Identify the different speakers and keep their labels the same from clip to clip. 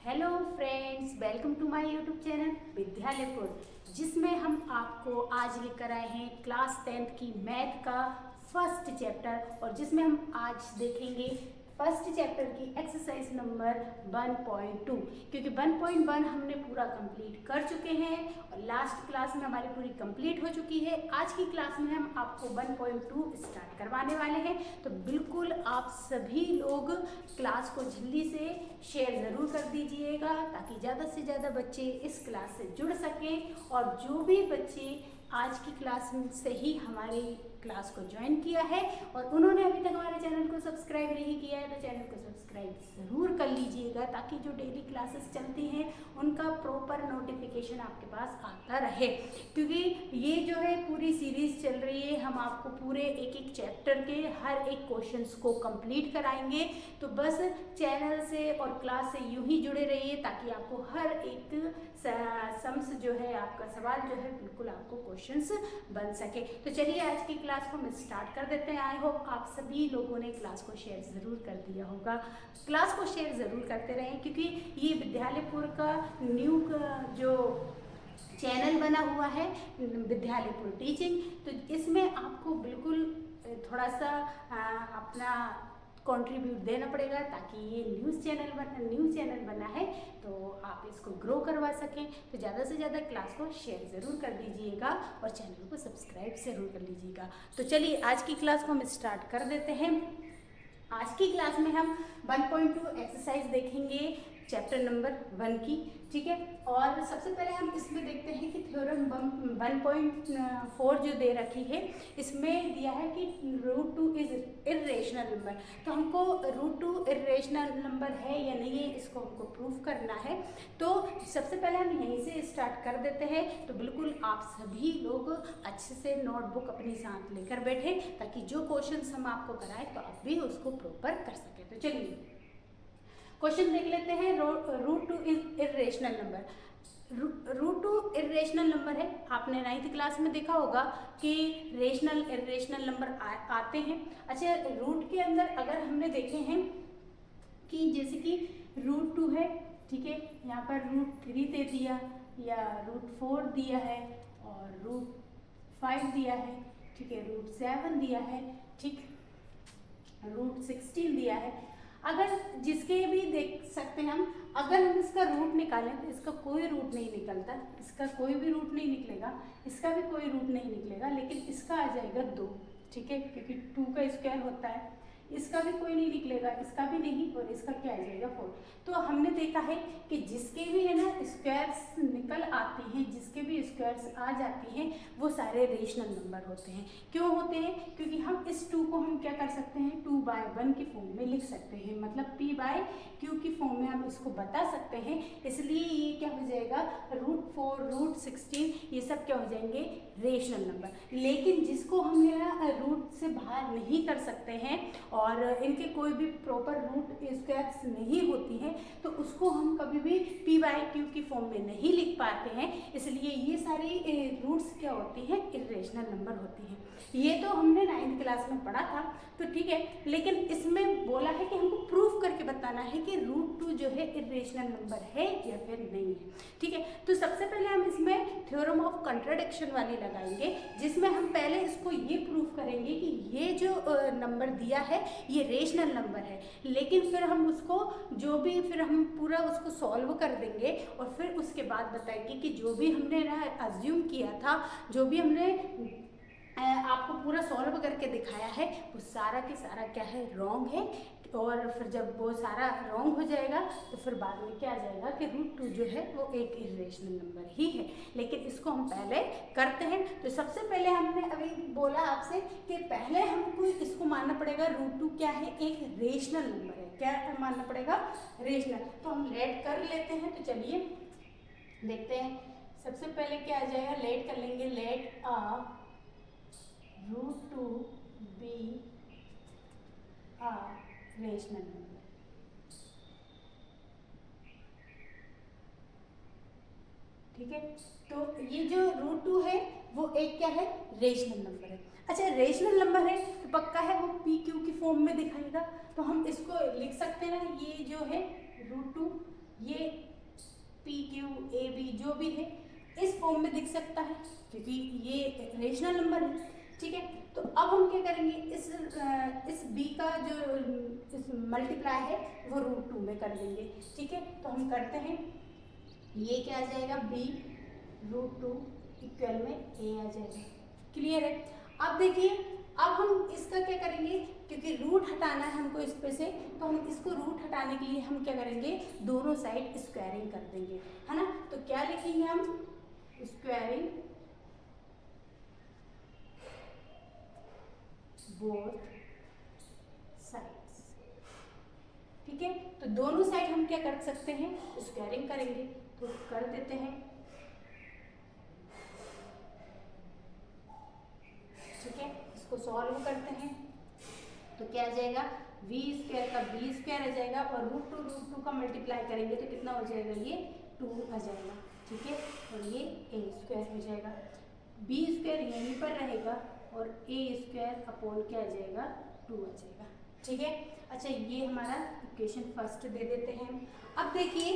Speaker 1: Hello friends, welcome to my YouTube channel Vidyalayapur, जिसमें हम आपको आज लेकर आए हैं क्लास 10th की मैथ का फर्स्ट चैप्टर और जिसमें हम आज देखेंगे फर्स्ट चैप्टर की एक्सरसाइज नंबर 1.2, क्योंकि 1.1 हमने पूरा कंप्लीट कर चुके हैं और लास्ट क्लास में हमारी पूरी कंप्लीट हो चुकी है। आज की क्लास में हम आपको 1.2 स्टार्ट करवाने वाले हैं, तो बिल्कुल आप सभी लोग क्लास को जल्दी से शेयर ज़रूर कर दीजिएगा ताकि ज़्यादा से ज़्यादा बच्चे इस क्लास से जुड़ सकें। और जो भी बच्चे आज की क्लास से ही हमारी क्लास को ज्वाइन किया है और उन्होंने अभी तक हमारे चैनल को सब्सक्राइब नहीं किया है तो चैनल को सब्सक्राइब ज़रूर कर लीजिएगा ताकि जो डेली क्लासेस चलती हैं उनका प्रॉपर नोटिफिकेशन आपके पास आता रहे। क्योंकि ये जो है पूरी सीरीज़ चल रही है, हम आपको पूरे एक एक चैप्टर के हर एक क्वेश्चंस को कंप्लीट कराएंगे। तो बस चैनल से और क्लास से यूं ही जुड़े रहिए ताकि आपको हर एक सम्स जो है, आपका सवाल जो है, बिल्कुल आपको क्वेश्चंस बन सके। तो चलिए आज की क्लास को हम स्टार्ट कर देते हैं। आई होप आप सभी लोगों ने क्लास को शेयर ज़रूर कर दिया होगा। क्लास को शेयर ज़रूर करते रहें क्योंकि ये विद्यालयपुर का न्यू जो चैनल बना हुआ है विद्यालयपुर टीचिंग, तो इसमें आपको बिल्कुल थोड़ा सा अपना कंट्रीब्यूट देना पड़ेगा ताकि ये न्यू चैनल बना है तो आप इसको ग्रो करवा सकें। तो ज़्यादा से ज़्यादा क्लास को शेयर ज़रूर कर दीजिएगा और चैनल को सब्सक्राइब ज़रूर कर लीजिएगा। तो चलिए आज की क्लास को हम स्टार्ट कर देते हैं। आज की क्लास में हम 1.2 एक्सरसाइज देखेंगे चैप्टर नंबर 1 की, ठीक है। और सबसे पहले हम इसमें देखते हैं कि थ्योरम 1.4 जो दे रखी है इसमें दिया है कि √2 इज इर्रेशनल नंबर। तो हमको √2 इर्रेशनल नंबर है या नहीं है इसको हमको प्रूफ करना है। तो सबसे पहले हम यहीं से स्टार्ट कर देते हैं। तो बिल्कुल आप सभी लोग अच्छे से नोटबुक अपनी साथ लेकर बैठे ताकि जो क्वेश्चन हम आपको कराएं तो आप भी उसको प्रॉपर कर सकें। तो चलिए क्वेश्चन देख लेते हैं। √2 is irrational number. √2 irrational number है। आपने 9th क्लास में देखा होगा कि रेशनल इर्रेशनल नंबर आते हैं। अच्छा, रूट के अंदर अगर हमने देखे हैं कि जैसे कि √2 है, ठीक है, यहाँ पर √3 दे दिया या √4 दिया है और √5 दिया है, ठीक है, √7 दिया है, ठीक, √16 दिया है। अगर जिसके भी देख सकते हैं हम, अगर हम इसका रूट निकालें तो इसका कोई रूट नहीं निकलता, इसका कोई भी रूट नहीं निकलेगा, इसका भी कोई रूट नहीं निकलेगा, लेकिन इसका आ जाएगा 2, ठीक है, क्योंकि 2 का स्क्वायर होता है। इसका भी कोई नहीं निकलेगा, इसका भी नहीं, और इसका क्या आ जाएगा 4। तो हमने देखा है कि जिसके भी है ना स्क्वायर्स निकल आती हैं, जिसके भी स्क्वायर्स आ जाती हैं वो सारे रेशनल नंबर होते हैं। क्यों होते हैं? क्योंकि हम इस 2 को हम क्या कर सकते हैं, 2/1 के फॉर्म में लिख सकते हैं, मतलब p/q की फॉर्म में हम इसको बता सकते हैं। इसलिए ये क्या हो जाएगा, √4 √16 ये सब क्या हो जाएंगे, रेशनल नंबर। लेकिन जिसको हम रूट से बाहर नहीं कर सकते हैं और इनके कोई भी प्रॉपर रूट स्क्वायर्स नहीं होती हैं तो उसको हम कभी भी p/q की फॉर्म में नहीं लिख पाते हैं। इसलिए ये सारी रूट्स क्या होती हैं, इर्रेशनल नंबर होती हैं। ये तो हमने 9th क्लास में पढ़ा था, तो ठीक है। लेकिन इसमें बोला है कि हमको प्रूफ करके बताना है कि √2 जो है इर्रेशनल नंबर है या फिर नहीं है, ठीक है। तो सबसे पहले हम इसमें थ्योरम ऑफ कंट्राडिक्शन वाली लगाएंगे, जिसमें हम पहले इसको ये प्रूफ करेंगे कि ये जो नंबर दिया है ये रेशनल नंबर है। लेकिन फिर हम उसको जो भी फिर हम पूरा उसको सॉल्व कर देंगे और फिर उसके बाद बताएंगे कि जो भी हमने ना अज्यूम किया था, जो भी हमने आपको पूरा सॉल्व करके दिखाया है वो सारा के सारा क्या है, रॉन्ग है। और फिर जब वो सारा रॉन्ग हो जाएगा तो फिर बाद में क्या आ जाएगा कि √2 जो है वो एक इर्रेशनल नंबर ही है। लेकिन इसको हम पहले करते हैं। तो सबसे पहले हमने अभी बोला आपसे कि पहले हमको इसको मानना पड़ेगा √2 क्या है, एक रेशनल नंबर है। क्या मानना पड़ेगा, रेशनल। तो हम लेट कर लेते हैं। तो चलिए देखते हैं। सबसे पहले क्या आ जाएगा, लेट कर लेंगे, let √2 be a rational number, ठीक है। तो ये जो √2 है वो एक क्या है, रेशनल नंबर है। अच्छा, रेशनल नंबर है तो पक्का है वो p/q की फॉर्म में दिखाएगा। तो हम इसको लिख सकते हैं ना, ये जो है √2 ये PQ AB जो भी है इस फॉर्म में दिख सकता है क्योंकि ये रेशनल नंबर है, ठीक है। तो अब हम क्या करेंगे, इस b का जो इस मल्टीप्लाई है वो √2 में कर देंगे, ठीक है। तो हम करते हैं, ये क्या आ जाएगा b √2 इक्वल में a आ जाएगा, क्लियर है। अब देखिए, अब हम इसका क्या करेंगे, क्योंकि रूट हटाना है हमको इस पे से, तो हम इसको रूट हटाने के लिए हम क्या करेंगे, दोनों साइड स्क्वायरिंग कर देंगे, है ना। तो क्या लिखेंगे हम, स्क्वायरिंग बोथ साइड्स, ठीक है। तो दोनों साइड हम क्या कर सकते हैं, स्क्वायरिंग करेंगे, तो कर देते हैं, ठीक है। इसको सॉल्व करते हैं तो क्या आ जाएगा, v स्क्वायर का b स्क्वायर आ जाएगा और √2 का मल्टीप्लाई करेंगे तो कितना हो जाएगा, ये 2 आ जाएगा, ठीक है। और ये a स्क्वायर हो जाएगा, b स्क्वायर यहीं पर रहेगा और a स्क्वायर अपॉन क्या आ जाएगा, 2 आ जाएगा, ठीक है। अच्छा, ये हमारा इक्वेशन फर्स्ट दे देते हैं। अब देखिए,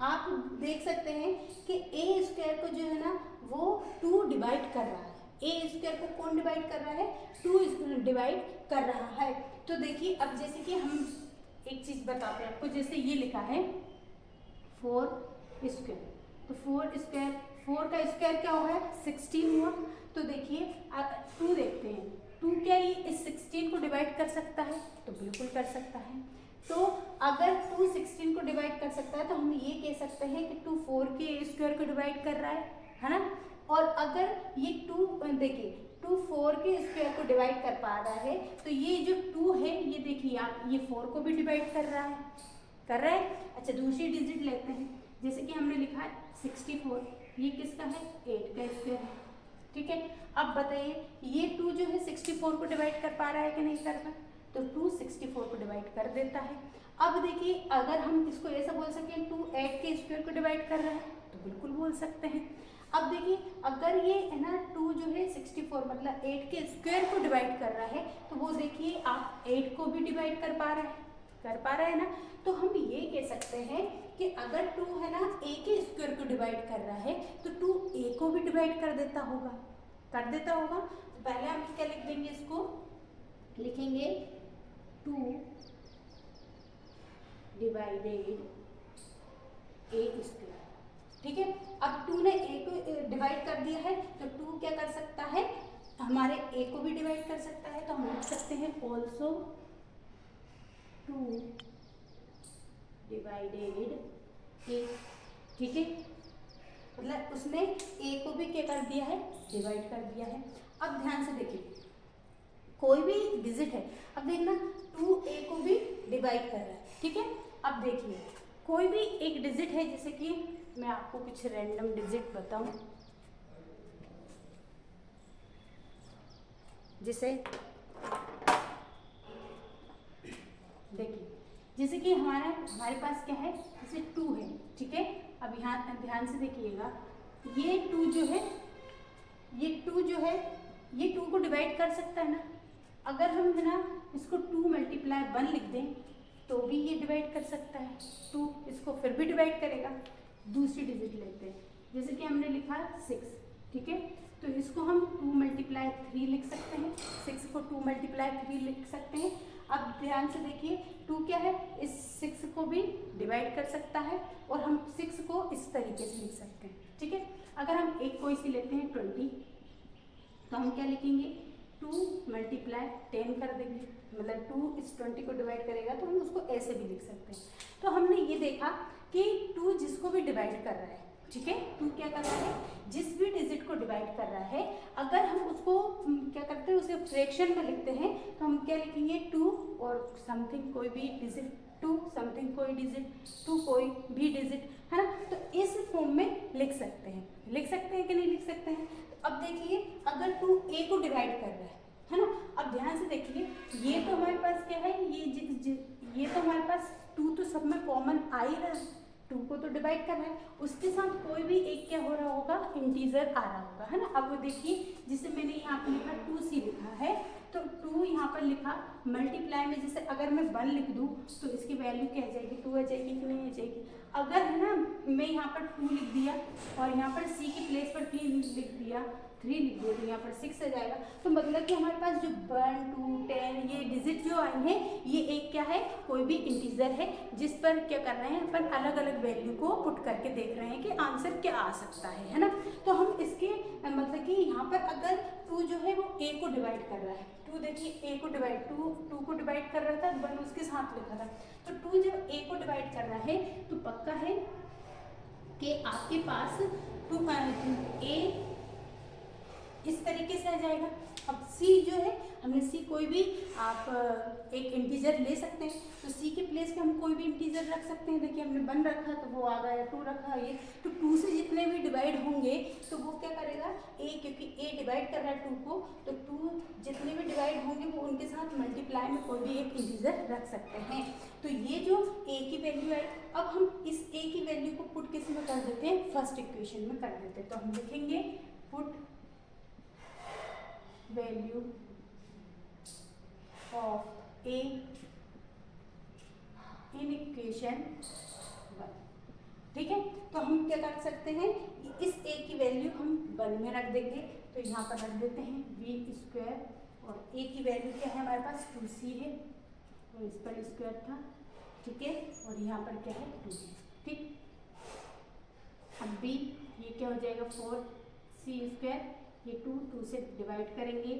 Speaker 1: आप देख सकते हैं कि a स्क्वायर को जो है ना वो 2 डिवाइड कर रहा है, a स्क्वायर को कौन डिवाइड कर रहा है, 2 डिवाइड कर रहा है। तो देखिए, अब जैसे कि हम एक चीज बताते हैं आपको, जैसे ये लिखा है 4 स्क्वायर, तो 4 स्क्वायर, 4 का स्क्वायर क्या हुआ है, 16 हुआ। तो देखिए, 2 देखते हैं, 2 क्या ये इस 16 को डिवाइड कर सकता है, तो बिल्कुल कर सकता है। तो अगर 2 16 को डिवाइड कर सकता है तो हम ये कह सकते हैं कि 2 4 के स्क्वायर को डिवाइड कर रहा है ना। और अगर ये 2 देखिए 2 4 के स्क्वायर को डिवाइड कर पा रहा है, तो ये जो 2 है ये देखिए आप, ये 4 को भी डिवाइड कर रहा है, अच्छा, दूसरी डिजिट लेते हैं, जैसे कि हमने लिखा है 64, ये किसका है, 8 का स्क्वायर है, ठीक है। अब बताइए, ये 2 जो है 64 को डिवाइड कर पा रहा है कि नहीं कर रहा, तो 2 64 को डिवाइड कर देता है। अब देखिए, अगर हम इसको ऐसा बोल सकें 2 8 के स्क्वायर को डिवाइड कर रहा है, तो बिल्कुल बोल सकते हैं। अब देखिए, अगर ये है ना 2 जो है 64 मतलब 8 के स्क्वायर को डिवाइड कर रहा है, तो वो देखिए आप 8 को भी डिवाइड कर पा रहा है ना। तो हम ये कह सकते हैं कि अगर 2 है ना a के स्क्वायर को डिवाइड कर रहा है, तो 2 a को भी डिवाइड कर देता होगा। तो पहले हम क्या लिख देंगे, इसको लिखेंगे 2 डिवाइडेड a स्क्वायर, ठीक है। अब 2 ने a को डिवाइड कर दिया है, तो 2 क्या कर सकता है, हमारे a को भी डिवाइड कर सकता है, तो हम लिख सकते हैं ऑल्सो 2 डिवाइडेड a, ठीक है। मतलब उसने a को भी क्या कर दिया है, डिवाइड कर दिया है। अब ध्यान से देखिए, कोई भी डिजिट है, अब देखना 2a को भी डिवाइड कर रहा है, ठीक है। अब देखिए, कोई भी एक डिजिट है, जैसे कि मैं आपको कुछ रैंडम डिजिट बताऊं, जैसे देखिए, जैसे कि हमारे पास क्या है, जैसे 2 है, ठीक है। अब यहाँ ध्यान से देखिएगा, ये 2 जो है, ये 2 को डिवाइड कर सकता है ना। अगर हम है ना इसको 2 मल्टीप्लाई 1 लिख दें तो भी ये डिवाइड कर सकता है, 2 इसको फिर भी डिवाइड करेगा। दूसरी डिजिट लेते हैं, जैसे कि हमने लिखा 6, ठीक है। तो इसको हम 2 मल्टीप्लाई 3 लिख सकते हैं, 6 को 2 मल्टीप्लाई 3 लिख सकते हैं। अब ध्यान से देखिए, 2 क्या है, इस 6 को भी डिवाइड कर सकता है और हम 6 को इस तरीके से लिख सकते हैं, ठीक है। अगर हम एक कोई सी लेते हैं 20, तो हम क्या लिखेंगे, 2 मल्टीप्लाई 10 कर देंगे, मतलब 2 इस 20 को डिवाइड करेगा, तो हम उसको ऐसे भी लिख सकते हैं। तो हमने ये देखा कि 2 जिसको भी डिवाइड कर रहा है, ठीक है, 2 क्या कर रहा है, जिस भी डिजिट को डिवाइड कर रहा है, अगर हम उसको क्या करते हैं, उसे फ्रैक्शन में लिखते हैं, तो हम क्या लिखेंगे, 2 और समथिंग कोई भी डिजिट, 2 समथिंग कोई डिजिट, 2 कोई भी डिजिट, है ना। तो इस फॉर्म में लिख सकते हैं कि नहीं लिख सकते हैं। तो अब देखिए, अगर 2 a को डिवाइड कर रहा है ना। अब ध्यान से देखिए, ये तो हमारे पास क्या है, ये तो हमारे पास 2 तो सब में कॉमन आ ही रहा है, 2 को तो डिवाइड कर रहा है, उसके साथ कोई भी एक क्या हो रहा होगा, इंटीजर आ रहा होगा, है ना। अब वो देखिए, जिसे मैंने यहाँ पर लिखा 2c लिखा है, तो 2 यहाँ पर लिखा मल्टीप्लाई में जैसे अगर मैं 1 लिख दूँ तो इसकी वैल्यू क्या आ जाएगी, 2 आ जाएगी कि नहीं आ जाएगी। अगर है ना मैं यहाँ पर 2 लिख दिया और यहाँ पर सी की प्लेस पर 3 लिख दिया, 3 लिख दिया तो यहाँ पर 6 आ जाएगा। तो मतलब कि हमारे पास जो 1, 2, 10 ये डिजिट जो आए हैं ये एक क्या है, कोई भी इंटीजर है जिस पर क्या कर रहे हैं अपन अलग अलग वैल्यू को पुट करके देख रहे हैं कि आंसर क्या आ सकता है ना। तो हम इसके मतलब कि यहाँ पर अगर 2 जो है वो a को डिवाइड कर रहा है, 2 देखिए a को डिवाइड 2 को डिवाइड कर रहा था, 1 उसके साथ लिखा था, तो 2 जब a को डिवाइड कर रहा है तो पक्का है कि आपके पास 2 a इस तरीके से आ जाएगा। अब c जो है हमने c कोई भी आप एक इंटीजर ले सकते हैं, तो c के प्लेस पे हम कोई भी इंटीजर रख सकते हैं। देखिए हमने 1 रखा तो वो आ गया, 2 रखा ये, तो 2 से जितने भी डिवाइड होंगे तो वो क्या करेगा a, क्योंकि a डिवाइड कर रहा है 2 को, तो 2 जितने भी डिवाइड होंगे वो उनके साथ मल्टीप्लाई में कोई भी एक इंटीजर रख सकते हैं। तो ये जो a की वैल्यू है, अब हम इस a की वैल्यू को पुट किस में कर देते हैं, फर्स्ट इक्वेशन में कर देते हैं। तो हम लिखेंगे put value of a in equation 1, ठीक है। तो हम क्या कर सकते हैं, इस a की वैल्यू हम 1 में रख देंगे, तो यहाँ पर रख देते हैं v², और a की वैल्यू क्या है हमारे पास 2c है, और इस पर स्क्वायर था, ठीक है, और यहाँ पर क्या है 2, ठीक। अब b ये क्या हो जाएगा 4c², ये 2 से डिवाइड करेंगे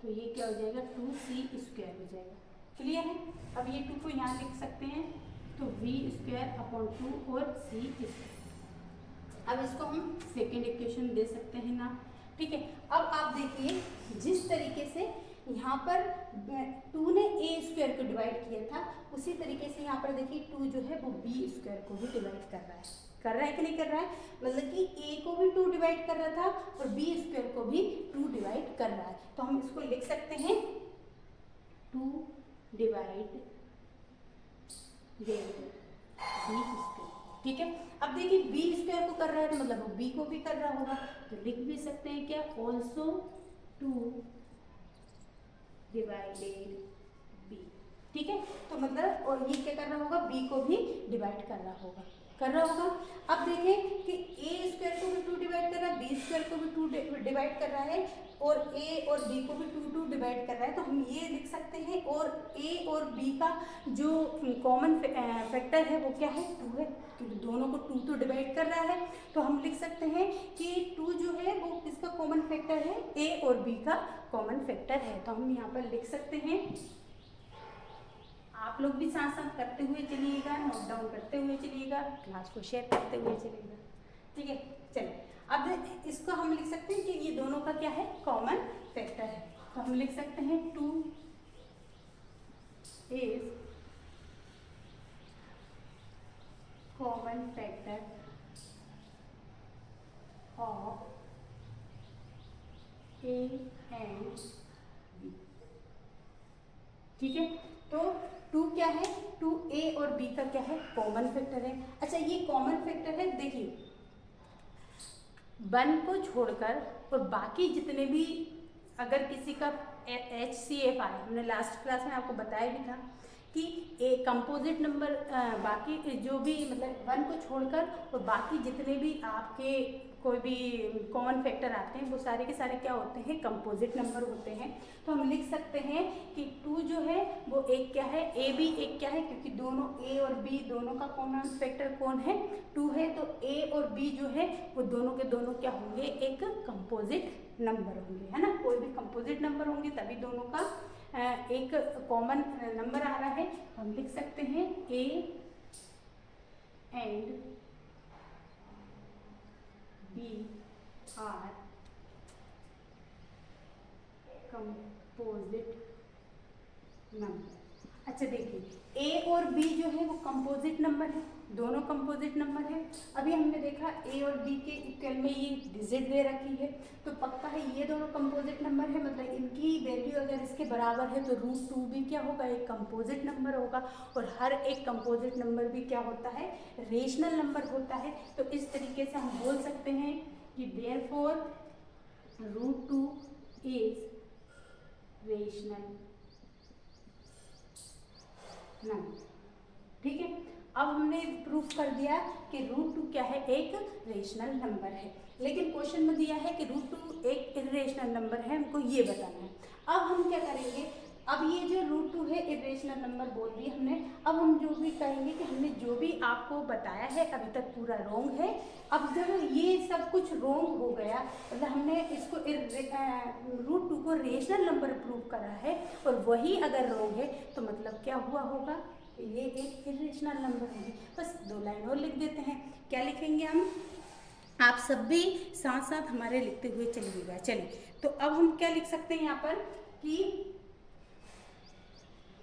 Speaker 1: तो ये क्या हो जाएगा 2c² हो जाएगा। क्लियर है। अब ये 2 को यहाँ लिख सकते हैं, तो v²/2 और c²। अब इसको हम सेकेंड इक्वेशन दे सकते हैं ना, ठीक है। अब आप देखिए जिस तरीके से यहाँ पर 2 ने a² को डिवाइड किया था, उसी तरीके से यहाँ पर देखिए 2 जो है वो b² को भी डिवाइड कर रहा है कि नहीं कर रहा है। मतलब कि a को भी 2 डिवाइड कर रहा था और b² को भी 2 डिवाइड कर रहा है। तो हम इसको लिख सकते हैं 2 डिवाइड b², ठीक है। अब देखिए b² को कर रहा है तो मतलब वो b को भी कर रहा होगा, तो लिख भी सकते हैं क्या, ऑल्सो 2 डिवाइडेड b, ठीक है। तो मतलब और ये क्या कर रहा होगा, b को भी डिवाइड कर रहा होगा। अब देखें कि a² को भी 2 डिवाइड कर रहा है, b² को भी 2 डिवाइड कर रहा है, और a और b को भी 2 डिवाइड कर रहा है। तो हम ये लिख सकते हैं, और a और b का जो कॉमन फैक्टर है वो क्या है 2 है, क्योंकि दोनों को 2 डिवाइड कर रहा है। तो हम लिख सकते हैं कि 2 जो है वो किसका कॉमन फैक्टर है, a और b का कॉमन फैक्टर है। तो हम यहाँ पर लिख सकते हैं, आप लोग भी साथ साथ करते हुए चलिएगा, नोट डाउन करते हुए चलिएगा, क्लास को शेयर करते हुए चलिएगा, ठीक है। चलिए अब इसको हम लिख सकते हैं कि ये दोनों का क्या है, कॉमन फैक्टर है। तो हम लिख सकते हैं 2 is common factor of a and b, ठीक है। तो 2 क्या है, 2a और b का क्या है, कॉमन फैक्टर है। अच्छा ये कॉमन फैक्टर है, देखिए 1 को छोड़कर और बाकी जितने भी अगर किसी का HCF आए, हमने लास्ट क्लास में आपको बताया भी था कि एक कंपोजिट नंबर बाकी जो भी मतलब 1 को छोड़कर और बाकी जितने भी आपके कोई भी कॉमन फैक्टर आते हैं वो सारे के सारे क्या होते हैं, कंपोजिट नंबर होते हैं। तो हम लिख सकते हैं कि 2 जो है वो एक क्या है, a भी एक क्या है, क्योंकि दोनों a और b दोनों का कॉमन फैक्टर कौन है, 2 है, तो a और b जो है वो दोनों के दोनों क्या होंगे, एक कंपोजिट नंबर होंगे, है ना। कोई भी कंपोजिट नंबर होंगे तभी दोनों का एक कॉमन नंबर आ रहा है। हम लिख सकते हैं a and b are composite number. अच्छा देखिए a और b जो है वो कंपोजिट नंबर है, दोनों कंपोजिट नंबर है। अभी हमने देखा a और b के इक्वल में ये डिजिट दे रखी है, तो पक्का है ये दोनों कंपोजिट नंबर है, मतलब इनकी वैल्यू अगर इसके बराबर है तो √2 भी क्या होगा, एक कंपोजिट नंबर होगा। और हर एक कंपोजिट नंबर भी क्या होता है, रेशनल नंबर होता है। तो इस तरीके से हम बोल सकते हैं कि देयरफॉर √2 इज रेशनल नन। ठीक है, अब हमने प्रूफ कर दिया कि √2 क्या है, एक रेशनल नंबर है। लेकिन क्वेश्चन में दिया है कि √2 एक इरेशनल नंबर है, हमको ये बताना है। अब हम क्या करेंगे, अब ये जो √2 है इरेशनल नंबर बोल दिया हमने। अब हम जो भी कहेंगे कि हमने जो भी आपको बताया है अभी तक पूरा रॉन्ग है। अब जब ये सब कुछ रॉन्ग हो गया, मतलब हमने इसको √2 को रेशनल नंबर प्रूव करा है और वही अगर रॉन्ग है तो मतलब क्या हुआ होगा, ये एक इरेशनल नंबर होगी। बस 2 लाइन और लिख देते हैं। क्या लिखेंगे हम, आप सब भी साथ साथ हमारे लिखते हुए चलिएगा। चलिए, तो अब हम क्या लिख सकते हैं यहाँ पर कि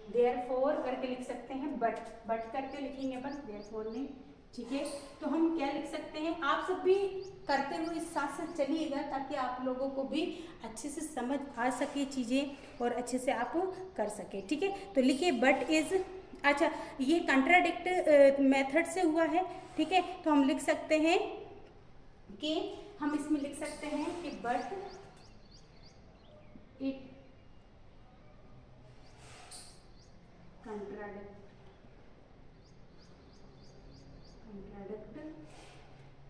Speaker 1: देयरफॉर करके लिख सकते हैं, बट करके लिखेंगे अपन, देयरफॉर नहीं। ठीक है, तो हम क्या लिख सकते हैं, आप सब भी करते हुए इस साथ साथ चलिएगा ताकि आप लोगों को भी अच्छे से समझ आ सके चीज़ें और अच्छे से आप कर सके। ठीक है, तो लिखिए बट इज, अच्छा ये कंट्राडिक्ट मेथड से हुआ है। ठीक है, तो हम लिख सकते हैं कि हम इसमें लिख सकते हैं कि बट इट कंट्राडिक्ट,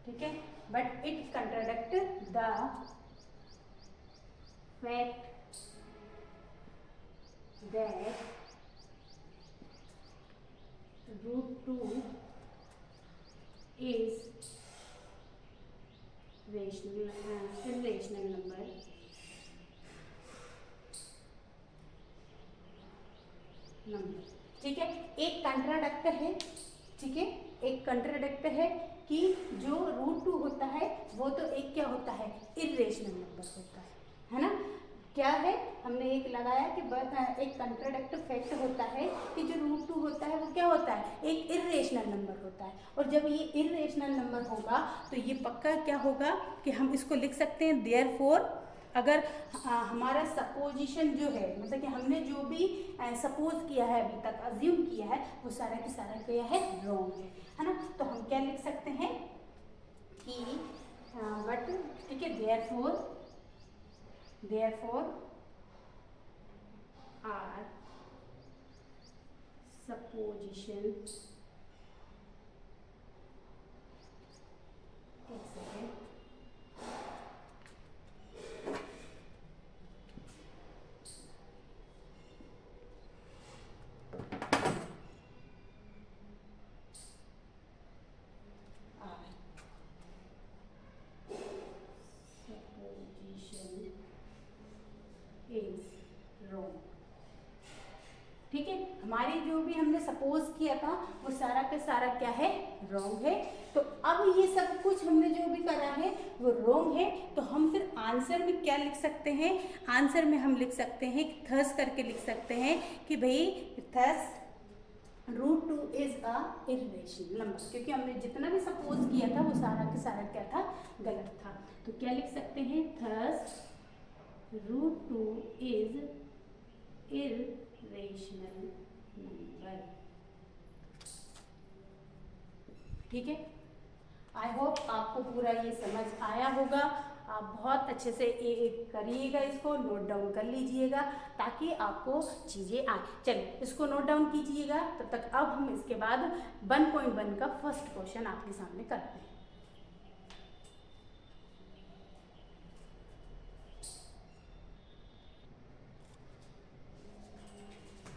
Speaker 1: ठीक है, but it contradict the fact that √2 is irrational number ठीक है, एक कंट्राडिक्ट है। ठीक है, एक कंट्राडिक्ट है कि जो √2 होता है वो तो एक क्या होता है, इरेशनल नंबर होता है ना। क्या है, हमने एक लगाया कि एक कंट्राडिक्ट फैक्ट होता है कि जो √2 होता है वो क्या होता है, एक इरेशनल नंबर होता है। और जब ये इरेशनल नंबर होगा तो ये पक्का क्या होगा कि हम इसको लिख सकते हैं देयरफॉर। अगर हमारा सपोजिशन जो है, मतलब कि हमने जो भी सपोज किया है अभी तक, अज्यूम किया है, वो सारा की सारा क्या है, रॉन्ग है ना। तो हम क्या लिख सकते हैं कि बट, ठीक है, देयरफॉर आर सपोजिशन, एक सेकेंड, ठीक है, हमारी जो भी हमने सपोज किया था वो सारा का सारा क्या है, रॉन्ग है। तो अब ये सब कुछ हमने जो भी करा है वो रॉन्ग है, तो हम फिर आंसर में क्या लिख सकते हैं, आंसर में हम लिख सकते हैं थस करके लिख सकते हैं कि भाई thus √2 is a irrational number, क्योंकि हमने जितना भी सपोज किया था वो सारा का सारा क्या था, गलत था। तो क्या लिख सकते हैं, थस √2 इज इरेशनल नंबर। ठीक है, आई होप आपको पूरा ये समझ आया होगा। आप बहुत अच्छे से करिएगा, इसको नोट डाउन कर लीजिएगा ताकि आपको चीज़ें आए। चलिए इसको नोट डाउन कीजिएगा, तब तक अब हम इसके बाद 1.1 का फर्स्ट क्वेश्चन आपके सामने करते हैं।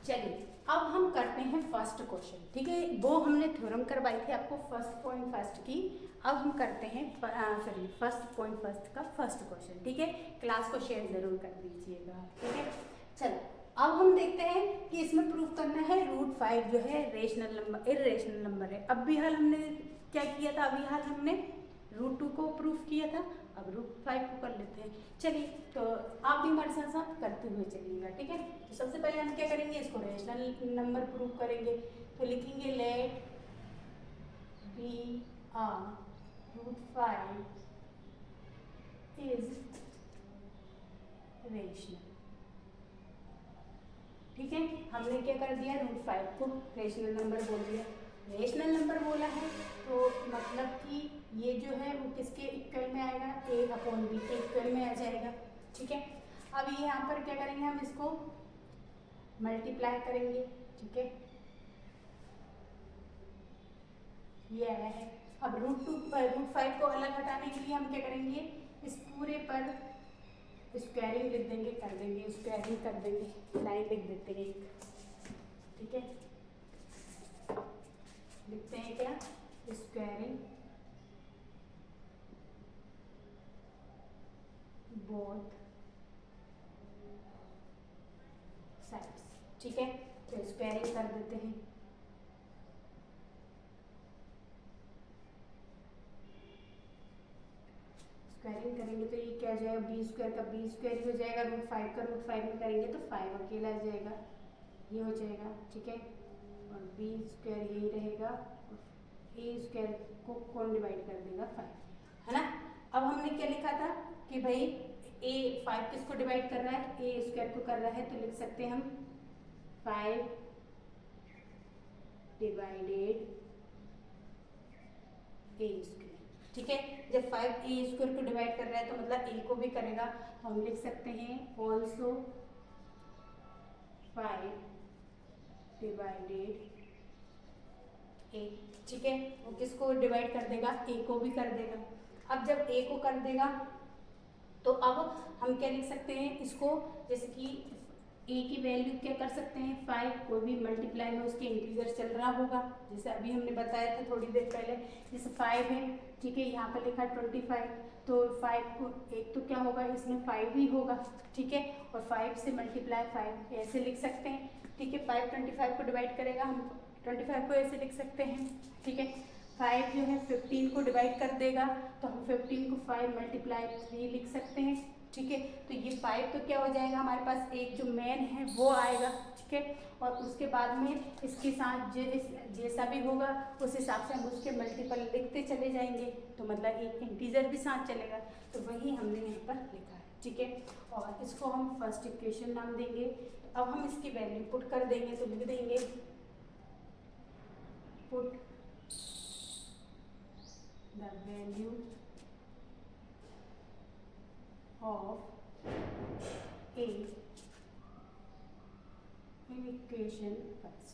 Speaker 1: चलिए अब हम करते हैं फर्स्ट क्वेश्चन। ठीक है, वो हमने थ्योरम करवाई थी आपको फर्स्ट की। अब हम करते हैं फर्स्ट का फर्स्ट क्वेश्चन। ठीक है, क्लास को शेयर जरूर कर दीजिएगा। ठीक है, चलो अब हम देखते हैं कि इसमें प्रूफ करना है √5 जो है रेशनल नंबर, इरेशनल नंबर है। अब भी हाल हमने क्या किया था, अभी हाल हमने √2 को प्रूफ किया था, अब √5 को कर लेते हैं। चलिए, तो आप भी हमारे साथ साथ करते हुए चलिएगा। ठीक है, तो सबसे पहले हम क्या करेंगे, इसको रेशनल नंबर प्रूफ करेंगे। तो लिखेंगे let be a √5 is rational. ठीक है, हमने क्या कर दिया, √5 को रेशनल नंबर बोल दिया। रेशनल नंबर बोला है तो मतलब कि ये जो है वो किसके इक्वल में आएगा, a/b के इक्वल में आ जाएगा। ठीक है, अब ये यहाँ पर क्या करेंगे, हम इसको मल्टीप्लाई करेंगे। ठीक है, ये आया है। अब √5 को अलग हटाने के लिए हम क्या करेंगे, इस पूरे पर स्क्वायरिंग लिख देंगे, कर देंगे स्क्वायरिंग कर देंगे, लाइन लिख देते हैं एक, ठीक है। लिखते हैं क्या, स्क्वायरिंग बोथ साइड्स, ठीक है। तो स्क्वायरिंग कर देते हैं, स्क्वायरिंग करेंगे तो ये क्या हो जाएगा, बी स्क्वायर का बी स्क्वायर ही हो जाएगा, √5 का √5 में करेंगे तो 5 अकेला आ जाएगा, ये हो जाएगा, ठीक है। और बी स्क्वायर यही रहेगा, ए स्क्वायर को कौन डिवाइड कर देगा, 5, है ना। अब हमने क्या लिखा था कि भाई ए 5 किसको डिवाइड कर रहा है, ए स्क्वायर को कर रहा है, तो लिख सकते हैं हम 5 डिवाइडेड ए स्क्वायर, ठीक है। जब 5 ए स्क्वायर को डिवाइड कर रहा है तो मतलब ए को भी करेगा, तो हम लिख सकते हैं ऑल्सो 5 डिवाइडेड ए, ठीक है। वो किसको डिवाइड कर देगा, ए को भी कर देगा। अब जब ए को कर देगा तो अब हम क्या लिख सकते हैं इसको, जैसे कि ए की वैल्यू क्या कर सकते हैं, 5, कोई भी मल्टीप्लाई में उसके इंटीजर चल रहा होगा, जैसे अभी हमने बताया था थोड़ी देर पहले, जैसे 5 है, ठीक है, यहाँ पर लिखा 25, तो 5 को एक तो क्या होगा, इसमें 5 ही होगा, ठीक है, और 5 से मल्टीप्लाई 5 ऐसे लिख सकते हैं, ठीक है। 5 25 को डिवाइड करेगा, हम 25 को ऐसे लिख सकते हैं, ठीक है। 5 जो है 15 को डिवाइड कर देगा, तो हम 15 को 5 मल्टीप्लाई 3 लिख सकते हैं, ठीक है। तो ये 5 तो क्या हो जाएगा, हमारे पास एक जो मेन है वो आएगा, ठीक है। और उसके बाद में इसके साथ जैसा भी होगा उस हिसाब से हम उसके मल्टीपल लिखते चले जाएंगे, तो मतलब एक इंटीजर भी साथ चलेगा, तो वही हमने यहाँ पर लिखा है, ठीक है। और इसको हम फर्स्ट इक्वेशन नाम देंगे। अब हम इसकी वैल्यू पुट कर देंगे, तो लिख देंगे put the value of a in equation first,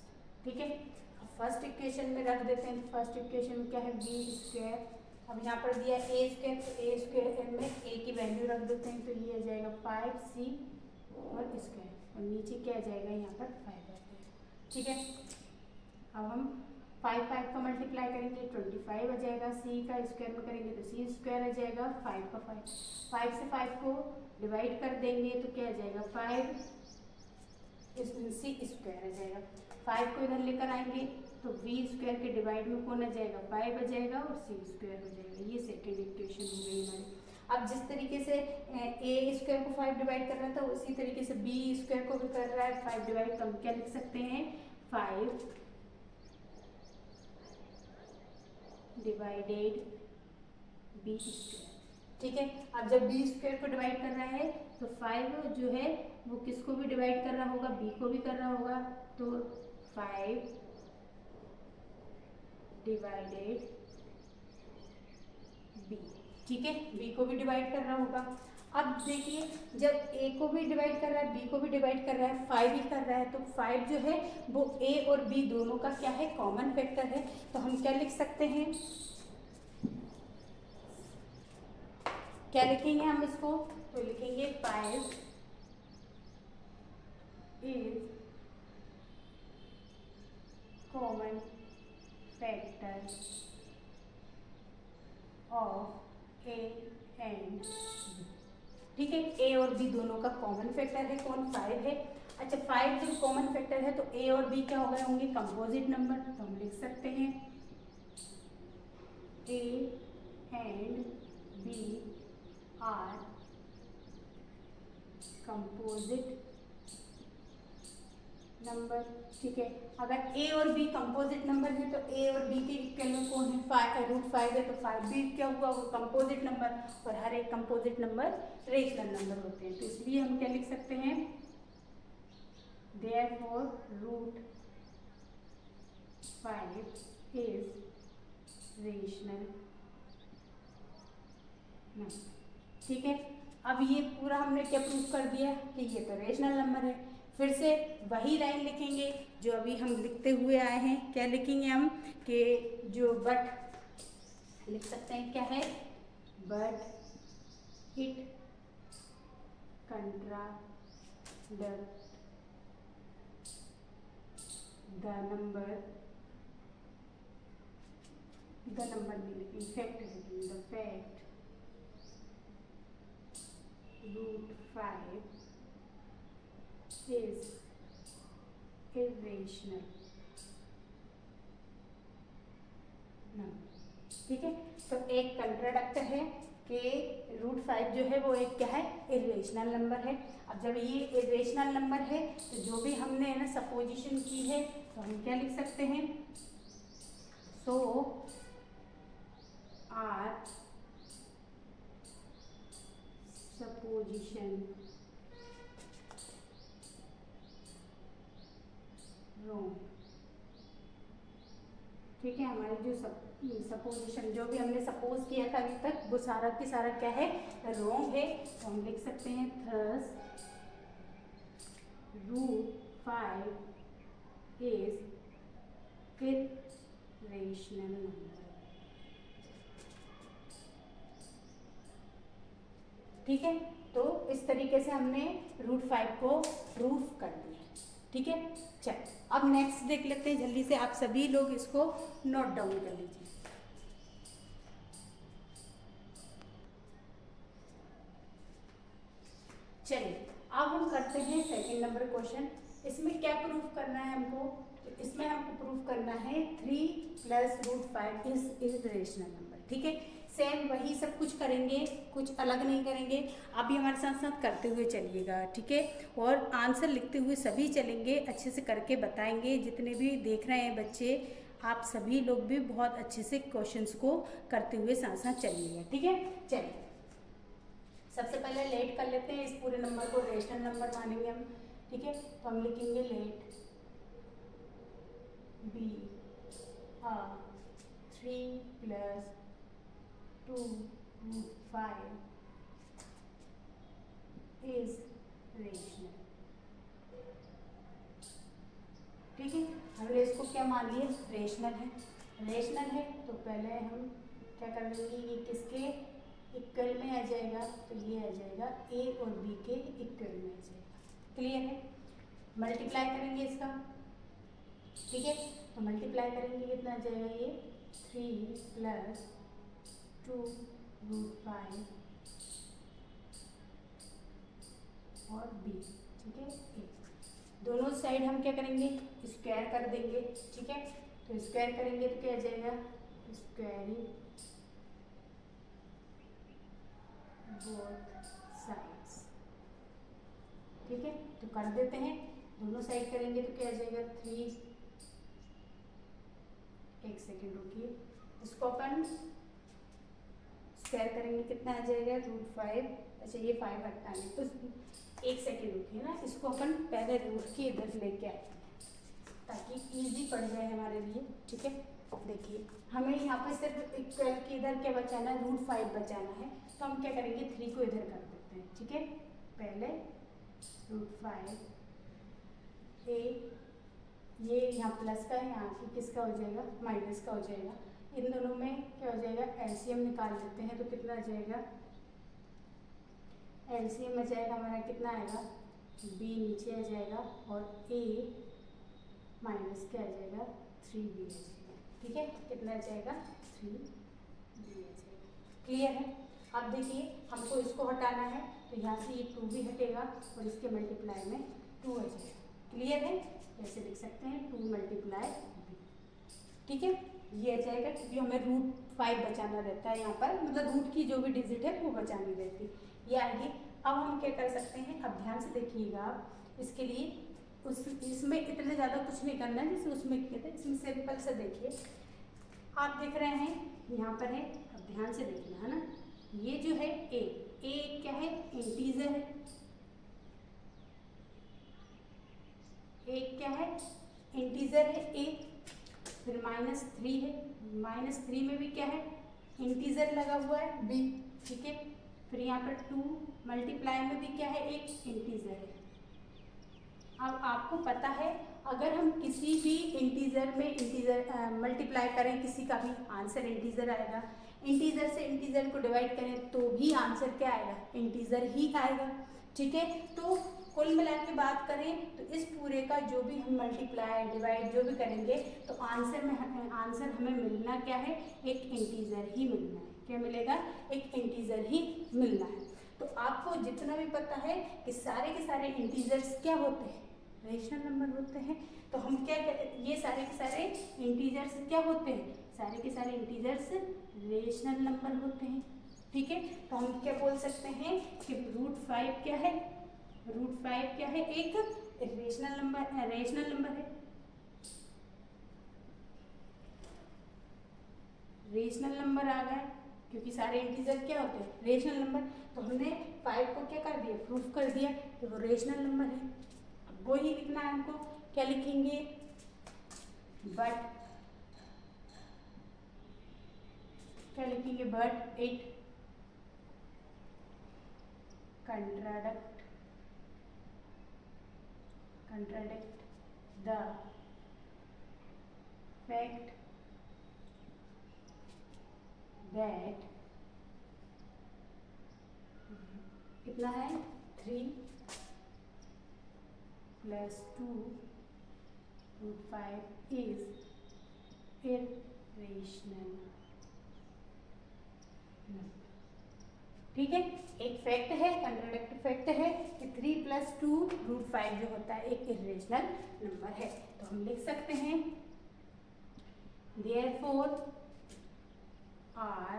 Speaker 1: ठीक है। अब फर्स्ट इक्वेशन में रख देते हैं, फर्स्ट इक्वेशन में क्या है, बी स्क्वायर, अब यहाँ पर दिया ए स्क्वायर, तो ए स्क्वायर में ए की वैल्यू रख देते हैं, तो ये आ जाएगा 5c और स्क्वायर, और नीचे क्या आ जाएगा, यहाँ पर 5 आ जाएगा, ठीक है। अब हम 5 का मल्टीप्लाई करेंगे 25 आ जाएगा, सी का स्क्वायर में करेंगे तो सी स्क्वायर आ जाएगा, 5 का 5 से 5 को डिवाइड कर देंगे तो क्या आ जाएगा, 5 सी स्क्वायर आ जाएगा। 5 को इधर लेकर आएंगे तो बी स्क्वायर के डिवाइड में कौन आ जाएगा, 5 आ जाएगा और सी स्क्वायर हो जाएगा, ये सेकेंड इक्वेशन हो गई हमारी। अब जिस तरीके से ए स्क्वायर को 5 डिवाइड कर रहा था उसी तरीके से बी स्क्वायर को भी कर रहा है 5 डिवाइड, तो हम क्या लिख सकते हैं, 5 डिवाइडेड बी स्क्वायर, ठीक है। अब जब बी स्क्वायर को डिवाइड कर रहा है तो 5 जो है वो किसको भी डिवाइड कर रहा होगा, बी को भी कर रहा होगा, तो 5 डिवाइडेड बी, ठीक है, बी को भी डिवाइड कर रहा होगा। अब देखिए जब ए को भी डिवाइड कर रहा है, बी को भी डिवाइड कर रहा है, 5 ही कर रहा है, तो 5 जो है वो ए और बी दोनों का क्या है, कॉमन फैक्टर है, तो हम क्या लिख सकते हैं, क्या लिखेंगे हम इसको, तो लिखेंगे 5 is common factor of A and B, ठीक है। ए और बी दोनों का कॉमन फैक्टर है कौन, 5 है। अच्छा 5 जब कॉमन फैक्टर है तो ए और बी क्या हो गए होंगे, कंपोजिट नंबर, तो हम लिख सकते हैं A and B are composite number, ठीक है। अगर ए और बी कंपोजिट नंबर है तो ए और बी के इक्वल कौन है, √5 है, तो 5 भी क्या हुआ, वो कंपोजिट नंबर, और हर एक कंपोजिट नंबर रेशनल नंबर होते हैं, तो इसलिए हम क्या लिख सकते हैं, therefore √5 इज रेशनल नंबर, ठीक है। अब ये पूरा हमने क्या प्रूव कर दिया कि ये तो रेशनल नंबर है। फिर से वही लाइन लिखेंगे जो अभी हम लिखते हुए आए हैं। क्या लिखेंगे हम कि जो बट लिख सकते हैं, क्या है, बट इट कंट्राडक्ट द नंबर नहीं लिखेंगे, फैक्ट लिखेंगे, the fact √5 is irrational number. ठीक है, तो एक कंट्राडक्ट है कि √5 जो है वो एक क्या है, इरेशनल नंबर है। अब जब ये इरेशनल नंबर है तो जो भी हमने है ना सपोजिशन की है तो हम क्या लिख सकते हैं, सो आर सपोजिशन रॉन्ग। ठीक है, हमारी जो सपोजिशन जो भी हमने सपोज किया था अभी तक वो सारा की सारा क्या है, रॉन्ग है। तो हम लिख सकते हैं थस √5 इज इरेशनल नंबर। ठीक है, तो इस तरीके से हमने √5 को प्रूफ कर दिया। ठीक है, चल अब नेक्स्ट देख लेते हैं जल्दी से, आप सभी लोग इसको नोट डाउन कर लीजिए। चलिए अब हम करते हैं सेकंड नंबर क्वेश्चन। इसमें क्या प्रूफ करना है हमको, तो इसमें हमको प्रूफ करना है 3 + √5 इज इरेशनल नंबर। ठीक है, सेम वही सब कुछ करेंगे, कुछ अलग नहीं करेंगे। आप भी हमारे साथ साथ करते हुए चलिएगा। ठीक है, और आंसर लिखते हुए सभी चलेंगे, अच्छे से करके बताएंगे। जितने भी देख रहे हैं बच्चे, आप सभी लोग भी बहुत अच्छे से क्वेश्चंस को करते हुए साथ साथ चलिएगा। ठीक है, चलिए सबसे पहले लेट कर लेते हैं। इस पूरे नंबर को रेशनल नंबर मानेंगे हम। ठीक है, तो हम लिखेंगे लेट बी 3 + 2√5 इज रेशनल। ठीक है, हमने इसको क्या मान लिया, रेशनल है। रेशनल है तो पहले हम क्या कर लेंगे, ये किसके इक्वल में आ जाएगा, तो ये आ जाएगा ए और बी के इक्वल में आ जाएगा। क्लियर है, मल्टीप्लाई करेंगे इसका। ठीक है, तो मल्टीप्लाई करेंगे कितना आ जाएगा, ये 3 + 2√5 और b। ठीक है, दोनों साइड हम क्या करेंगे, स्क्वायर कर देंगे। ठीक है, तो स्क्वायर करेंगे तो क्या आ जाएगा, स्क्वायरिंग बोथ साइड्स। ठीक है, तो कर देते हैं, दोनों साइड करेंगे तो क्या आ जाएगा 3, एक सेकेंड रुकिए, इसको अपन स्क्वायर करेंगे कितना आ जाएगा √5। अच्छा ये 5 हटाने, तो एक सेकेंड रुकिए ना, इसको अपन पहले रूट के इधर लेके आए ताकि इजी पड़ जाए हमारे लिए। ठीक है, देखिए हमें यहाँ पर सिर्फ इक्वल के इधर क्या बचाना है, √5 बचाना है। तो हम क्या करेंगे, 3 को इधर कर देते हैं। ठीक है, पहले √5 ये यहाँ प्लस का है, यहाँ की किसका हो जाएगा, माइनस का हो जाएगा। इन दोनों में क्या हो जाएगा, एलसीएम निकाल लेते हैं तो कितना आ जाएगा, एलसीएम में जाएगा हमारा कितना आएगा, बी नीचे आ जाएगा और ए माइनस क्या आ जाएगा 3b आ जाएगा। ठीक है, कितना आ जाएगा 3b आ जाएगा। क्लियर है, अब देखिए हमको इसको हटाना है तो यहाँ से ये 2 भी हटेगा और इसके मल्टीप्लाई में 2 आ जाएगा। क्लियर है, ऐसे लिख सकते हैं 2 × b। ठीक है, ये आ जाएगा क्योंकि हमें √5 बचाना रहता है यहाँ पर, मतलब रूट की जो भी डिजिट है वो बचानी रहती है, ये आएगी। अब हम क्या कर सकते हैं, अब ध्यान से देखिएगा आप, इसके लिए इसमें इतने ज़्यादा कुछ नहीं करना है जैसे उसमें किए थे। इसमें सिंपल से देखिए, आप देख रहे हैं यहाँ पर है, अब ध्यान से देखना है ना, ये जो है ए क्या है, इंटीजर है। ए क्या है, इंटीजर है ए। फिर -3 है, -3 में भी क्या है, इंटीजर लगा हुआ है b। ठीक है, फिर यहाँ पर 2 मल्टीप्लाई में भी क्या है, एक इंटीजर है। अब आपको पता है अगर हम किसी भी इंटीजर में इंटीजर मल्टीप्लाई करें, किसी का भी आंसर इंटीजर आएगा। इंटीजर से इंटीजर को डिवाइड करें तो भी आंसर क्या आएगा, इंटीजर ही आएगा। ठीक है, तो कुल मिला के बात करें तो इस पूरे का जो भी हम मल्टीप्लाई डिवाइड जो भी करेंगे तो आंसर हमें मिलना क्या है, एक इंटीजर ही मिलना है। क्या मिलेगा, एक इंटीजर ही मिलना है। तो आपको जितना भी पता है कि सारे के सारे इंटीजर्स क्या होते हैं, रेशनल नंबर होते हैं। तो हम क्या करें, ये सारे के सारे इंटीजर्स क्या होते हैं, सारे के सारे इंटीजर्स रेशनल नंबर होते हैं। ठीक है, तो हम क्या बोल सकते हैं कि √5 क्या है, √5 क्या है, एक रेशनल नंबर है। रेशनल नंबर आ गया क्योंकि सारे इंटीजर क्या होते हैं, रेशनल नंबर। तो हमने 5 को क्या कर दिया, प्रूफ कर दिया कि वो रेशनल नंबर है। अब वो ही लिखना है हमको, क्या लिखेंगे, बट क्या लिखेंगे, but it contradict the fact that कितना है, 3 + 2 √5 is irrational number। ठीक है, एक फैक्ट है, कंट्राडिक्ट फैक्ट है कि 3 + 2 √5 जो होता है एक इरेशनल नंबर है। तो हम लिख सकते हैं therefore our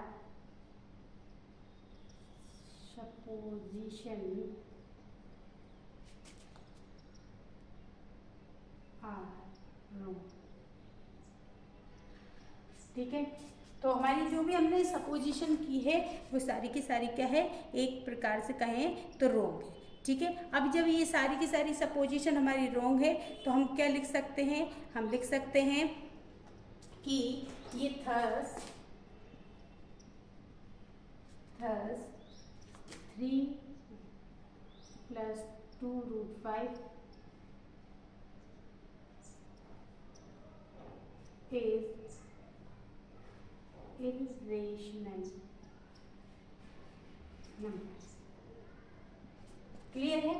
Speaker 1: supposition are wrong। ठीक है, तो हमारी जो भी हमने सपोजिशन की है वो सारी की सारी क्या है, एक प्रकार से कहें तो रॉन्ग है। ठीक है, अब जब ये सारी की सारी सपोजिशन हमारी रॉन्ग है तो हम क्या लिख सकते हैं, हम लिख सकते हैं कि ये thus 3 + 2 √5 is irrational number। Clear है,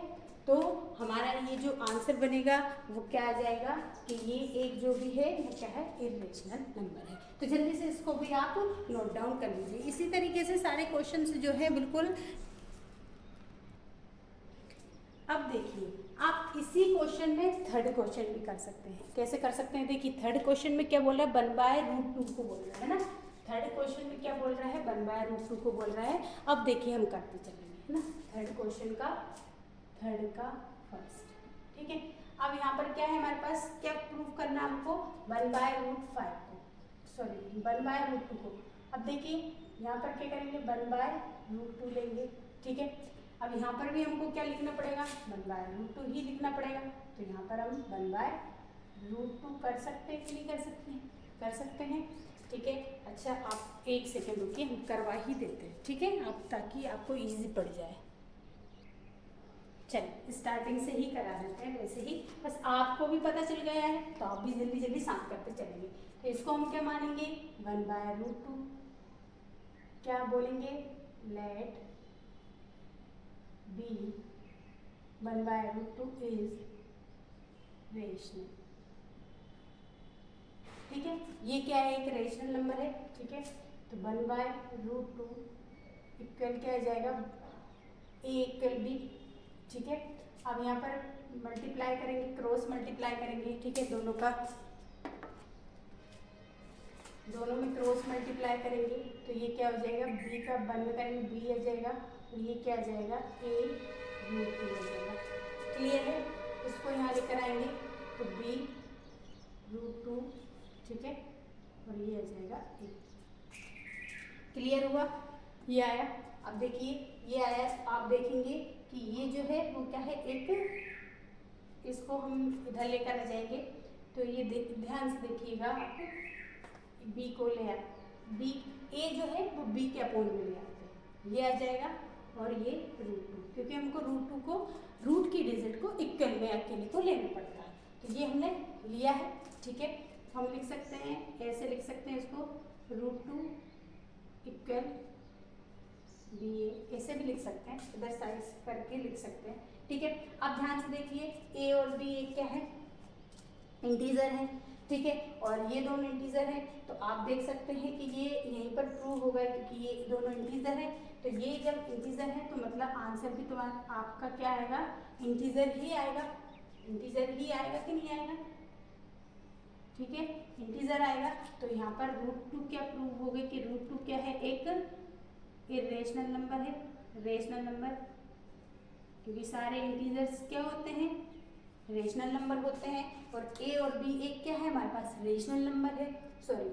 Speaker 1: तो हमारा ये जो आंसर बनेगा वो क्या आ जाएगा कि ये एक जो भी है वो क्या है, इरेशनल नंबर है। तो जल्दी से इसको भी आप नोट डाउन कर लीजिए। इसी तरीके से सारे क्वेश्चंस जो है बिल्कुल। अब देखिए, आप इसी क्वेश्चन में थर्ड क्वेश्चन भी कर सकते हैं। कैसे कर सकते हैं, देखिए थर्ड क्वेश्चन में क्या बोल रहा है, 1/√2 को बोल रहा है ना। थर्ड क्वेश्चन में क्या बोल रहा है, 1/√2 को बोल रहा है। अब देखिए हम करते चलेंगे, है ना, थर्ड क्वेश्चन का फर्स्ट। ठीक है, अब यहाँ पर क्या है हमारे पास, क्या प्रूफ करना हमको, 1/√5 को, सॉरी 1/√2 को। अब देखिए यहाँ पर क्या करेंगे, 1/√2 लेंगे। ठीक है, अब यहाँ पर भी हमको क्या लिखना पड़ेगा, 1/√2 ही लिखना पड़ेगा। तो यहाँ पर हम 1/√2 कर सकते हैं कि नहीं कर सकते हैं, कर सकते हैं। ठीक है, अच्छा आप 1 सेकेंड रुकिए, हम करवा ही देते हैं। ठीक है, आप ताकि आपको इजी पड़ जाए। चलिए स्टार्टिंग से ही करा देते हैं, वैसे ही बस आपको भी पता चल गया है तो आप भी जल्दी जल्दी साफ करते चलेंगे। तो इसको हम क्या मानेंगे, 1/√2 क्या बोलेंगे, लेट बी 1/√2 इज रेशनल। ठीक है, ये क्या है, एक रेशनल नंबर है। ठीक है, तो 1/√2 इक्वल क्या आ जाएगा, ए इक्वल बी। ठीक है, अब यहाँ पर मल्टीप्लाई करेंगे, क्रॉस मल्टीप्लाई करेंगे। ठीक है, दोनों में क्रॉस मल्टीप्लाई करेंगे तो ये क्या हो जाएगा, बी का 1 में करेंगे बी आ जाएगा, और ये क्या आ जाएगा, a√2 आ जाएगा। क्लियर है, इसको यहाँ लेकर आएंगे तो b√2। ठीक है, और ये आ जाएगा a। क्लियर हुआ, ये आया। अब देखिए ये आया, आप देखेंगे कि ये जो है वो क्या है, एक, इसको हम इधर लेकर आ जाएंगे तो ये ध्यान से देखिएगा, बी को ले आए, बी ए जो है वो बी के अपोन में ले आते हैं, ये आ जाएगा और ये √2, क्योंकि हमको √2 को रूट की डिजिट को इक्वल में अकेले को लेना पड़ता है। तो ये हमने लिया है, ठीक है। हम लिख सकते हैं, ऐसे लिख सकते हैं इसको, √2 इक्वल BA, ऐसे भी लिख सकते हैं, इधर साइज करके लिख सकते हैं, ठीक है। अब ध्यान से देखिए, A और B एक क्या है, इंटीजर है, ठीक है, और ये दोनों इंटीजर है। तो आप देख सकते हैं कि ये यहीं पर प्रूव होगा, क्योंकि ये दोनों इंटीजर है। तो ये जब इंटीजर है तो मतलब आंसर भी तुम्हारा आपका क्या आएगा, इंटीजर ही आएगा। इंटीजर ही आएगा कि नहीं आएगा, ठीक है, इंटीजर आएगा। तो यहाँ पर √2 क्या प्रूव हो गया कि √2 क्या है, एक इरेशनल नंबर है, रेशनल नंबर, क्योंकि सारे इंटीजर्स क्या होते हैं, रेशनल नंबर होते हैं। और A और B एक क्या है हमारे पास, रेशनल नंबर है, सॉरी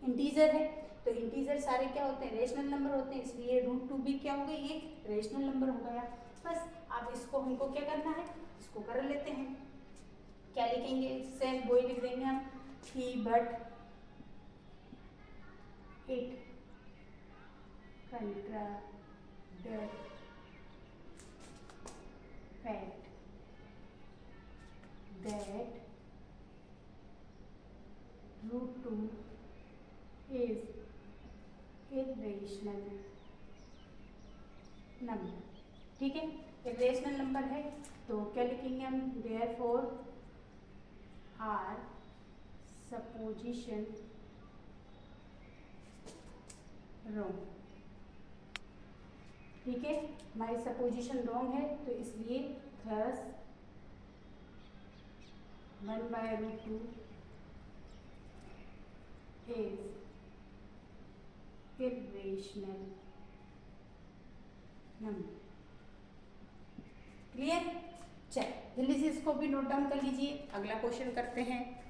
Speaker 1: इंटीजर है। तो इंटीजर सारे क्या होते हैं, रेशनल नंबर होते हैं, इसलिए √2 भी क्या हो गई, ये रेशनल नंबर हो गया। बस अब इसको हमको क्या करना है, इसको कर लेते हैं। क्या लिखेंगे, सेम वही लिख देंगे हम कि but it contradicts fact that √2 is irrational number, ठीक है। इरेशनल नंबर है तो क्या लिखेंगे हम, therefore our supposition wrong, ठीक है, हमारी सपोजिशन रॉन्ग है। तो इसलिए thus 1/√2 is irrational number. Clear, चल जल्दी से इसको भी नोट डाउन कर लीजिए, अगला क्वेश्चन करते हैं।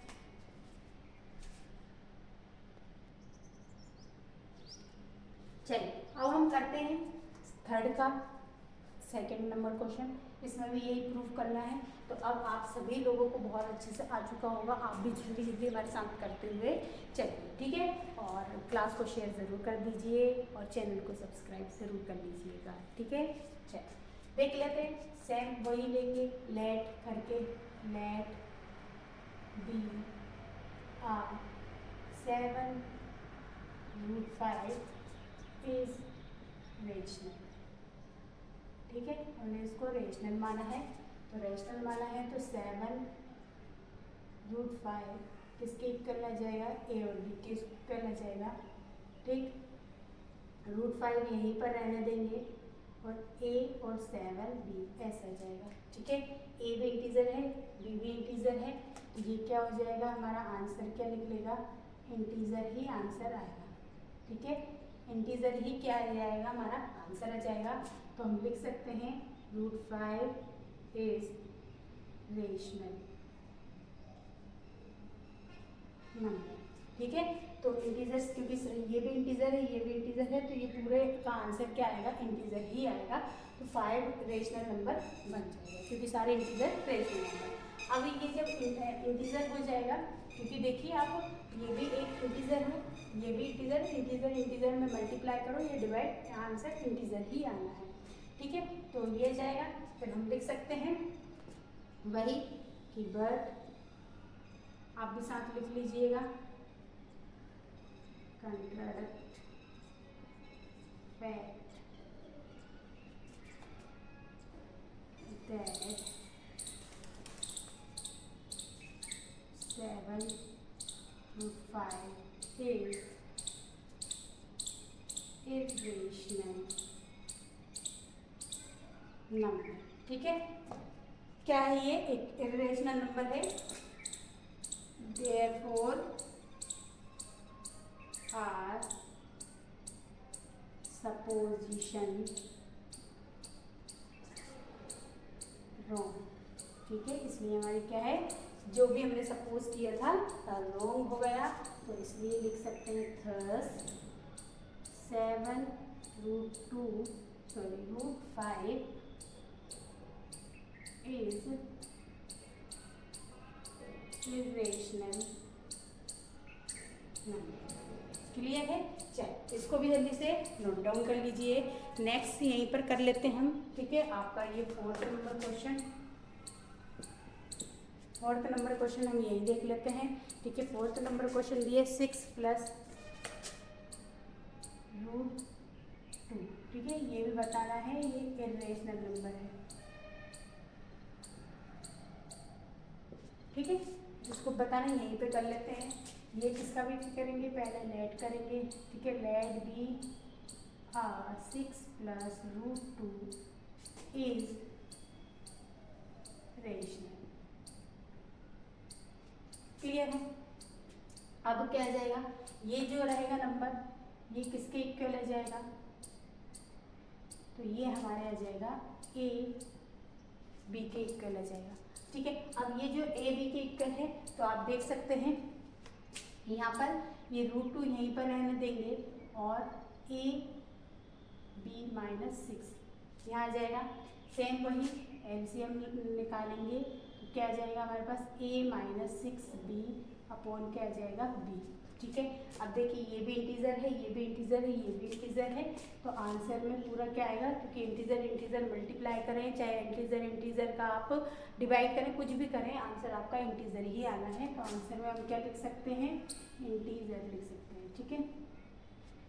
Speaker 1: चलिए अब हम करते हैं थर्ड का सेकंड नंबर क्वेश्चन। इसमें भी यही प्रूफ करना है। तो अब आप सभी लोगों को बहुत अच्छे से आ चुका होगा, आप भी जल्दी जल्दी हमारे साथ करते हुए चलिए, ठीक है। और क्लास को शेयर ज़रूर कर दीजिए और चैनल को सब्सक्राइब ज़रूर कर लीजिएगा, ठीक है। चलिए देख लेते हैं, सेम वही लेंगे, लेट करके, let be are 7√5 is rational, ठीक है। हमने इसको रेशनल माना है, तो रेशनल माना है तो 7√5 किसके इक्वल आ जाएगा, A और B के इक्वल आ जाएगा, ठीक। √5 यहीं पर रहने देंगे और A और 7B ऐसा जाएगा, ठीक है। A भी इंटीजर है, B भी इंटीजर है, तो ये क्या हो जाएगा, हमारा आंसर क्या निकलेगा, इंटीजर ही आंसर आएगा, ठीक है। इंटीजर ही क्या आ जाएगा, हमारा आंसर आ जाएगा। तो हम लिख सकते हैं √5 इज रेशनल नंबर, ठीक है। तो इंटीजर्स, क्योंकि ये भी इंटीजर है, ये भी इंटीजर है, तो ये पूरे का आंसर क्या आएगा, इंटीजर ही आएगा। तो 5 रेशनल नंबर बन जाएगा, क्योंकि सारे इंटीजर रेशनल नंबर। अब ये जब इंटीजर हो जाएगा, क्योंकि देखिए आप, ये भी एक इंटीजर है, ये भी इंटीजर, इंटीजर इंटीजर में मल्टीप्लाई करो, ये डिवाइड, आंसर इंटीजर ही आना है, ठीक है। तो ये जाएगा, फिर हम लिख सकते हैं वही कि बट, आप भी साथ लिख लीजिएगा, contradict fact that 7/5 is irrational number, ठीक है। क्या है ये, एक इरेशनल नंबर है, therefore our supposition wrong, ठीक है। इसलिए हमारी क्या है, जो भी हमने सपोज किया था रॉन्ग हो गया। तो इसलिए लिख सकते हैं thus 7√5 is irrational number, clear है? चल इसको भी जल्दी से नोट डाउन कर लीजिए। नेक्स्ट यहीं पर कर लेते हैं हम, ठीक है। आपका ये 4th number question, 4th number question हम यही देख लेते हैं, ठीक है। 4th नंबर क्वेश्चन दिए 6 + √2, ठीक है। ये भी बताना है ये इर्रेशनल नंबर है, ठीक है। इसको बताना यहीं पे कर लेते हैं। ये किसका भी करेंगे, पहले लेट करेंगे, ठीक है। Let be 6 + √2 is rational, clear है? अब क्या आ जाएगा, ये जो रहेगा नंबर ये किसके इक्वल आ जाएगा, तो ये हमारे आ जाएगा ए बी के इक्वल आ जाएगा, ठीक है। अब ये जो ए बी के इक्वल है तो आप देख सकते हैं यहाँ पर ये √2 यहीं पर रहने देंगे और ए बी -6 यहाँ आ जाएगा। सेम वही एलसीएम निकालेंगे तो क्या आ जाएगा हमारे पास a - 6b अपॉन क्या आ जाएगा b, ठीक है। अब देखिए ये भी इंटीजर है, ये भी इंटीजर है, ये भी इंटीजर है, तो आंसर में पूरा क्या आएगा, क्योंकि इंटीजर इंटीजर मल्टीप्लाई करें, चाहे इंटीजर इंटीजर का आप डिवाइड करें, कुछ भी करें, आंसर आपका इंटीजर ही आना है। तो आंसर में हम क्या लिख सकते हैं, इंटीजर लिख सकते हैं, ठीक है।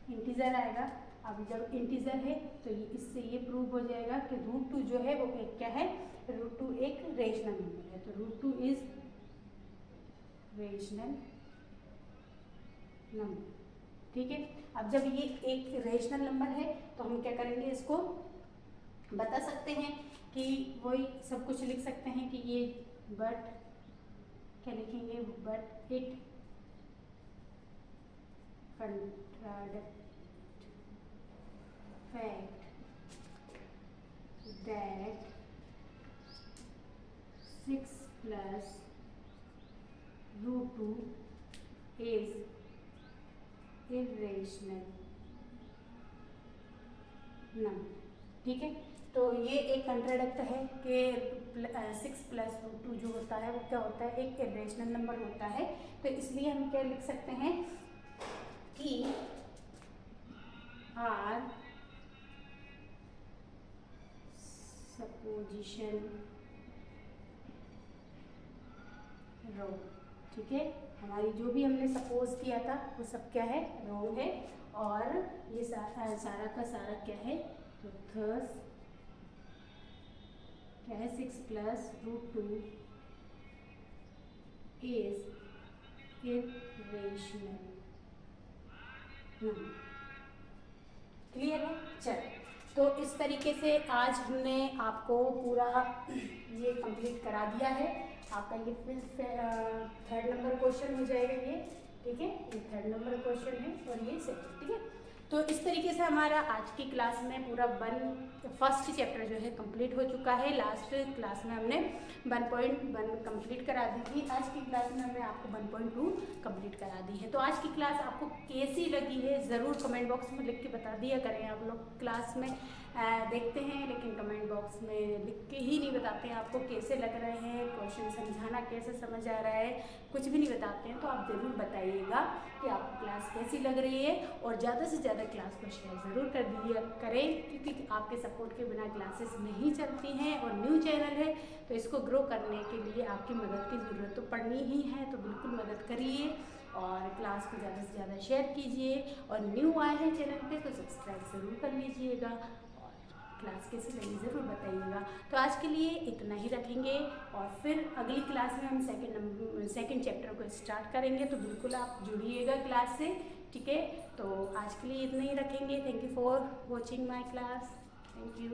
Speaker 1: इंटीजर आएगा। अब जब इंटीजर है तो इससे ये प्रूव हो जाएगा कि √2 जो है वो एक क्या है, √2 एक रेशनल नंबर है, तो √2 इज रेशनल नंबर, ठीक है। अब जब ये एक रेशनल नंबर है तो हम क्या करेंगे, इसको बता सकते हैं कि वही सब कुछ लिख सकते हैं कि ये बट क्या लिखेंगे, but it contradict fact that 6 + √2 is irrational number, ठीक है। तो ये एक कंट्राडिक्ट है कि 6 + √2 जो होता है वो क्या होता है, एक इर्रेशनल नंबर होता है। तो इसलिए हम क्या लिख सकते हैं कि आर सपोजिशन रॉन्ग, ठीक है। हमारी जो भी हमने सपोज किया था वो सब क्या है, रॉन्ग है। और ये सारा का सारा क्या है, तो थर्स क्या है, 6 + √2 इज इर्रेशनल, क्लियर है? चल तो इस तरीके से आज हमने आपको पूरा ये कंप्लीट करा दिया है। आपका ये फिर 3rd नंबर क्वेश्चन हो जाएगा ये, ठीक है। ये 3rd नंबर क्वेश्चन है और ये 2nd, ठीक है। तो इस तरीके से हमारा आज की क्लास में पूरा 1st चैप्टर जो है कंप्लीट हो चुका है। लास्ट क्लास में हमने 1.1 कंप्लीट करा दी थी, आज की क्लास में हमने आपको 1.2 कंप्लीट करा दी है। तो आज की क्लास आपको कैसी लगी है ज़रूर कमेंट बॉक्स में लिख के बता दिया करें। आप लोग क्लास में देखते हैं लेकिन कमेंट बॉक्स में लिख के ही नहीं बताते हैं आपको कैसे लग रहे हैं, क्वेश्चन समझाना कैसे समझ आ रहा है, कुछ भी नहीं बताते हैं। तो आप ज़रूर बताइएगा कि आपको क्लास कैसी लग रही है और ज़्यादा से ज़्यादा क्लास को शेयर ज़रूर कर दीजिए करें, क्योंकि आपके सपोर्ट के बिना क्लासेस नहीं चलती हैं और न्यू चैनल है तो इसको ग्रो करने के लिए आपकी मदद की ज़रूरत तो पड़नी ही है। तो बिल्कुल मदद करिए और क्लास को ज़्यादा से ज़्यादा शेयर कीजिए और न्यू आए हैं चैनल पे तो सब्सक्राइब ज़रूर कर लीजिएगा। क्लास कैसी लगी ज़रूर बताइएगा। तो आज के लिए इतना ही रखेंगे और फिर अगली क्लास में हम सेकंड चैप्टर को स्टार्ट करेंगे, तो बिल्कुल आप जुड़िएगा क्लास से, ठीक है। तो आज के लिए इतना ही रखेंगे। Thank you for watching my class, thank you.